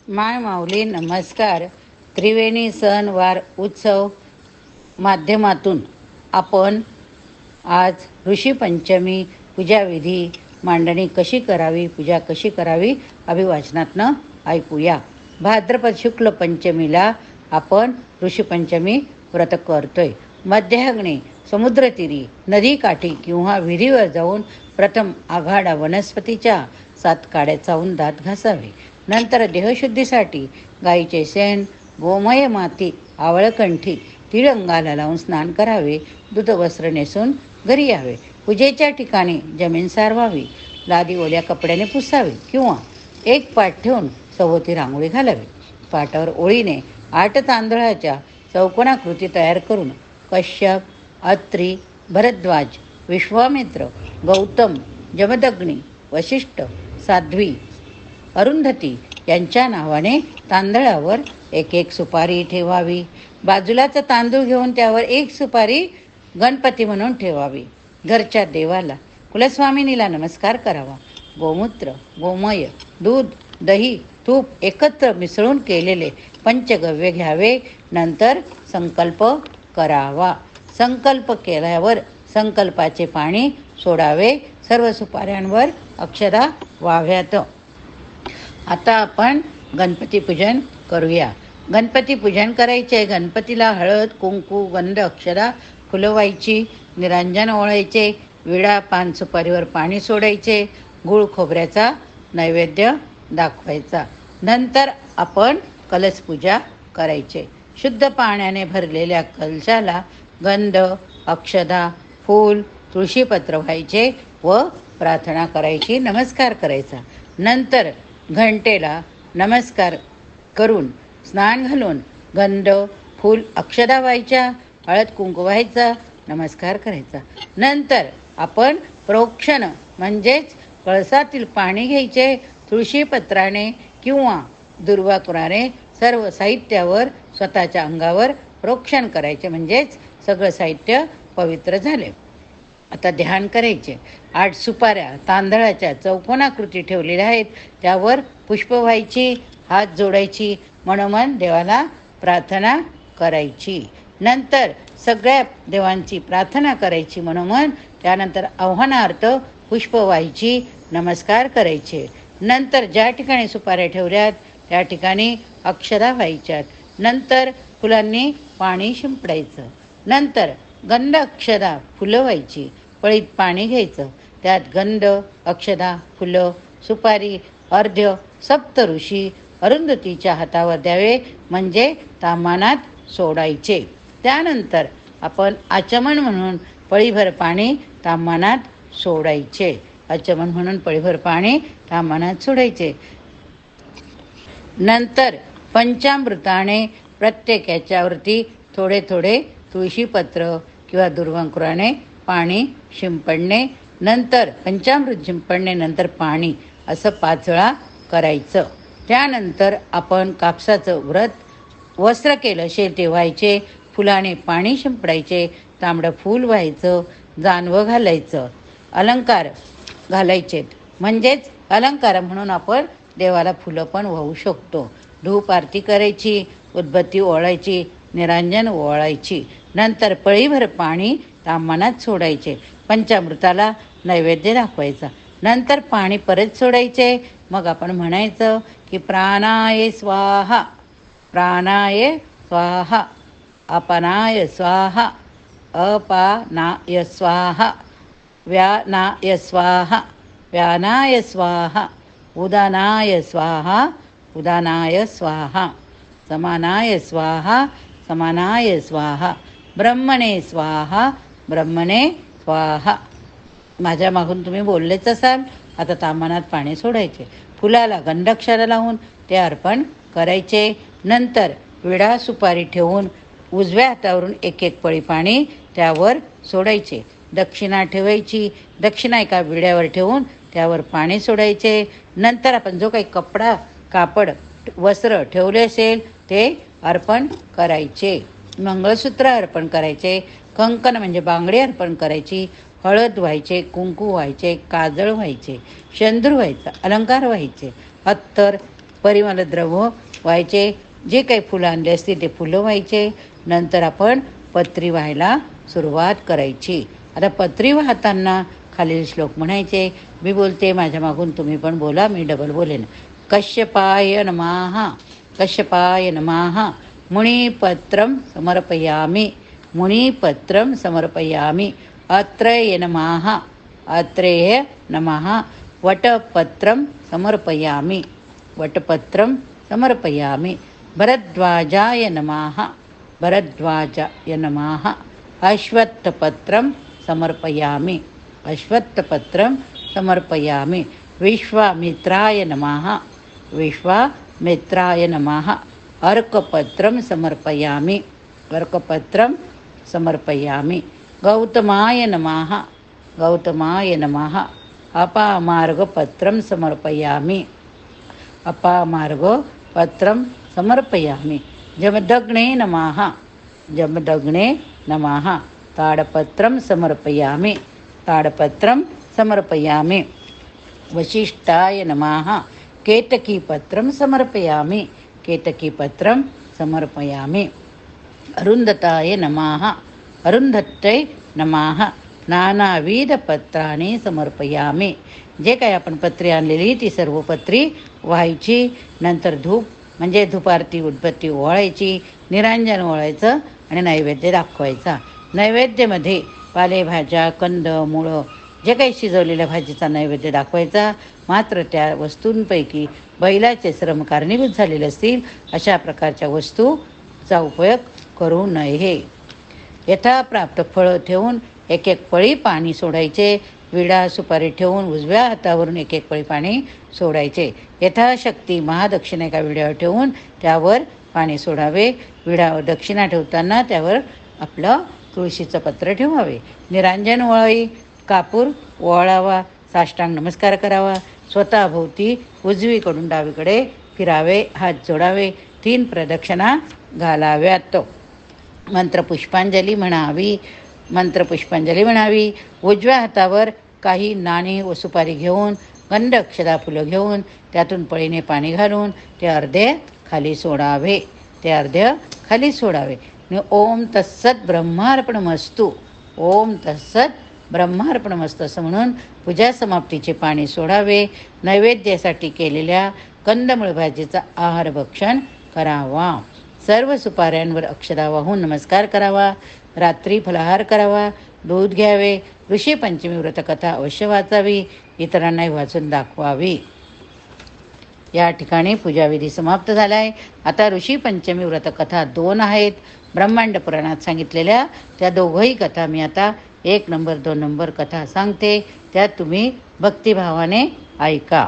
माय माऊली नमस्कार. त्रिवेणी सण वार उत्सव माध्यमातून आपण आज ऋषीपंचमी पूजाविधी मांडणी कशी करावी, पूजा कशी करावी अभिवाचनातनं ऐकूया. भाद्रपद शुक्ल पंचमीला आपण ऋषीपंचमी व्रत करतोय. मध्याग्नी समुद्रतीरी नदीकाठी किंवा विहिरीवर जाऊन प्रथम आघाडा वनस्पतीच्या 7 काड्या चावून दात घासावे. नंतर देहशुद्धीसाठी गाईचे शेण, गोमय माती, आवळकंठी, तीळ अंगाला लावून स्नान करावे. दूध वस्त्र नेसून घरी यावे. पूजेच्या ठिकाणी जमीन सारवावी. लादी ओल्या कपड्याने पुसावी किंवा एक पाट ठेवून सभोवती रांगोळी घालावी. पाटावर ओळीने 8 तांदळाच्या चौकोनाकृती तयार करून कश्यप, अत्री, भरद्वाज, विश्वामित्र, गौतम, जमदग्नी, वशिष्ठ, साध्वी, अरुंधती यांच्या नावाने तांदळावर एक सुपारी ठेवावी. बाजूलाच तांदूळ घेऊन त्यावर 1 सुपारी गणपती म्हणून ठेवावी. घरच्या देवाला कुलस्वामिनीला नमस्कार करावा. गोमूत्र, गोमय, दूध, दही, तूप एकत्र मिसळून केलेले पंचगव्य घ्यावे. नंतर संकल्प करावा. संकल्प केल्यावर संकल्पाचे पाणी सोडावे. सर्व सुपाऱ्यांवर अक्षदा व्हाव्यात. आता आपण गणपती पूजन करूया. गणपती पूजन करायचे. गणपतीला हळद, कुंकू, गंध, अक्षदा फुलवायची, निरांजन ओवाळायचे, विडा, पान, सुपारीवर पाणी सोडायचे, गूळ खोबऱ्याचा नैवेद्य दाखवायचा. नंतर आपण कलश पूजा करायचे. शुद्ध पाण्याने भरलेल्या कलशाला गंध, अक्षदा, फूल, तुळशीपत्र व्हायचे व प्रार्थना करायची, नमस्कार करायचा. नंतर घंटेला नमस्कार करून स्नान घालून गंध, फूल, अक्षदा व्हायच्या, हळद कुंकू व्हायचा, नमस्कार करायचा. नंतर आपण प्रोक्षण म्हणजेच कळसातील पाणी घ्यायचे. तुळशीपत्राने किंवा दुर्वाकुराने सर्व साहित्यावर स्वतःच्या अंगावर प्रोक्षण करायचे, म्हणजेच सगळं साहित्य पवित्र झाले. आता ध्यान करायचे. 8 सुपाऱ्या तांदळाच्या चौकोनाकृती ठेवलेल्या आहेत. त्यावर पुष्प व्हायची, हात जोडायची, मनोमन देवाला प्रार्थना करायची. नंतर सगळ्या देवांची प्रार्थना करायची मनोमन. त्यानंतर आव्हानार्थ पुष्प व्हायची, नमस्कार करायचे. नंतर ज्या ठिकाणी सुपाऱ्या ठेवल्यात त्या ठिकाणी अक्षदा व्हायच्यात. नंतर फुलांनी पाणी शिंपडायचं. नंतर गंध, अक्षदा, फुलं व्हायची. पळीत पाणी घ्यायचं. त्यात गंध, अक्षदा, फुलं, सुपारी, अर्ध्य सप्त ऋषी अरुंधतीच्या हातावर द्यावे, म्हणजे ताम्हानात सोडायचे. त्यानंतर आपण आचमन म्हणून पळीभर पाणी ताम्हानात सोडायचे. आचमन म्हणून पळीभर पाणी ताम्हानात सोडायचे. नंतर पंचामृताने प्रत्येक याच्यावरती थोडे थोडे तुळशीपत्र किंवा दुर्वांकुराने पाणी शिंपडणे. नंतर पंचामृत शिंपडणे, नंतर पाणी, असं 5 वेळा करायचं. त्यानंतर आपण कापसाचं व्रत वस्त्र केलं असेल ते व्हायचे. फुलाने पाणी शिंपडायचे. तांबडं फूल व्हायचं. जानवं घालायचं. अलंकार घालायचेत, म्हणजेच अलंकार म्हणून आपण देवाला फुलं पण वाहू शकतो. धूप आरती करायची, उदबत्ती ओवाळायची, निरांजन ओवाळायची. नंतर पळीभर पाणी ताम्हानात सोडायचे. पंचामृताला नैवेद्य दाखवायचा. नंतर पाणी परत सोडायचे. मग आपण म्हणायचं की प्राणाय स्वाहा, प्राणाय स्वाहा, अपनाय स्वाहा, अपानाय स्वाहा, व्यानाय स्वाहा, व्यानाय स्वाहा, उदानाय स्वाहा, उदानाय स्वाहा, समानाय स्वाहा, समानाय स्वाहा, ब्रह्मणे स्वाहा, ब्रह्मणे स्वाहा. माझ्या मागून तुम्ही बोललेच असाल. आता ताम्हानात पाणी सोडायचे. फुलाला गंधाक्षरा लावून ते अर्पण करायचे. नंतर विडा, सुपारी ठेवून उजव्या हातावरून 1 पळी पाणी त्यावर सोडायचे. दक्षिणा ठेवायची. दक्षिणा एका विड्यावर ठेवून त्यावर पाणी सोडायचे. नंतर आपण जो काही कपडा, कापड, वस्त्र ठेवले असेल ते अर्पण करायचे. मंगळसूत्र अर्पण करायचे. कंकण म्हणजे बांगडी अर्पण करायची. हळद व्हायचे, कुंकू व्हायचे, काजळ व्हायचे, शेंदूर व्हायचा, अलंकार व्हायचे, अत्तर, परिमल द्रव्य व्हायचे. जे काही फुलं आणले असतील ते फुलं व्हायचे. नंतर आपण पत्री व्हायला सुरुवात करायची. आता पत्री वाहताना खालील श्लोक म्हणायचे. मी बोलते, माझ्या मागून तुम्ही पण बोला, मी डबल बोलेन. कश्यपाय नमः, कश्यपाय नमः, मुनिपत्रं समर्पयामि, मुनिपत्रं समर्पयामि, अत्रेय नमः, अत्रेय नमः, वटपत्रं समर्पयामि, वटपत्रं समर्पयामि, भरद्वाजाय नमः, भरद्वाजाय नमः, अश्वत्थपत्रं समर्पयामि, अश्वत्थपत्रं समर्पयामि, विश्वामित्राय नमः, विश्वामित्राय नमः, अर्कपत्रं समर्पयामि, अर्कपत्रं समर्पयामि, गौतमाय नमः, गौतमाय नमः, अपामार्गपत्रं समर्पयामि, अपामार्गपत्रं समर्पयामि, जमदग्ने नमः, जमदग्ने नमः, ताडपत्रं समर्पयामि, ताडपत्रं समर्पयामि, वसिष्ठाय नमः, केतकीपत्रं समर्पयामि, केतकीपत्रं समर्पयामि, अरुन्धताय नमः, अरुन्धत्यै नमः, नानाविधपत्राणि समर्पयामि. जे काही आपण पत्री आणलेली ती सर्व पत्री व्हायची. नंतर धूप म्हणजे धूपारती उदबत्ती ओवाळायची, निरांजन ओवाळायचं आणि नैवेद्य दाखवायचा. नैवेद्यामध्ये पालेभाज्या, कंद, मुळं जे काही शिजवलेल्या भाजीचा नैवेद्य दाखवायचा. मात्र त्या वस्तूंपैकी बैलाचे श्रम कारणीभूत झालेले असतील अशा प्रकारच्या वस्तूचा उपयोग करू नये. यथाप्राप्त फळं ठेवून एक एक पळी पाणी सोडायचे. विडा सुपारी ठेवून उजव्या हातावरून एक एक पळी पाणी सोडायचे. यथाशक्ती महादक्षिणा एका विड्यावर ठेवून त्यावर पाणी सोडावे. विडा दक्षिणा ठेवताना त्यावर आपलं तुळशीचं पत्र ठेवावे. निरांजन ओवाळी, कापूर ओवाळावा, साष्टांग नमस्कार करावा. स्वतःभोवती उजवीकडून डावीकडे फिरावे, हात जोडावे, 3 प्रदक्षिणा घालाव्यात. मंत्रपुष्पांजली म्हणावी, मंत्रपुष्पांजली म्हणावी. उजव्या हातावर काही नाणी व सुपारी घेऊन, गंध अक्षदा फुलं घेऊन त्यातून पळीने पाणी घालून ते अर्धे खाली सोडावे, ते अर्धे खाली सोडावे. ओम तत्सत ब्रह्मार्पणमस्तु, ओम तत्सत ब्रह्मार्पणमस्तु असं म्हणून पूजा समाप्तीचे पाणी सोडावे. नैवेद्यासाठी केलेल्या कंदमुळ भाजीचा आहार भक्षण करावा. सर्व सुपाऱ्यांवर अक्षदा वाहून नमस्कार करावा. रात्री फलाहार करावा. दूध घ्यावे. ऋषी पंचमी व्रतकथा अवश्य वाचावी, इतरांनाही वाचून दाखवावी. या ठिकाणी पूजाविधी समाप्त झाला आहे. आता ऋषी पंचमी व्रतकथा 2 आहेत. ब्रह्मांड पुराणात सांगितलेल्या त्या दोघंही कथा मी आता 1 नंबर 2 नंबर कथा सांगते. त्या तुम्ही भक्तिभावाने ऐका.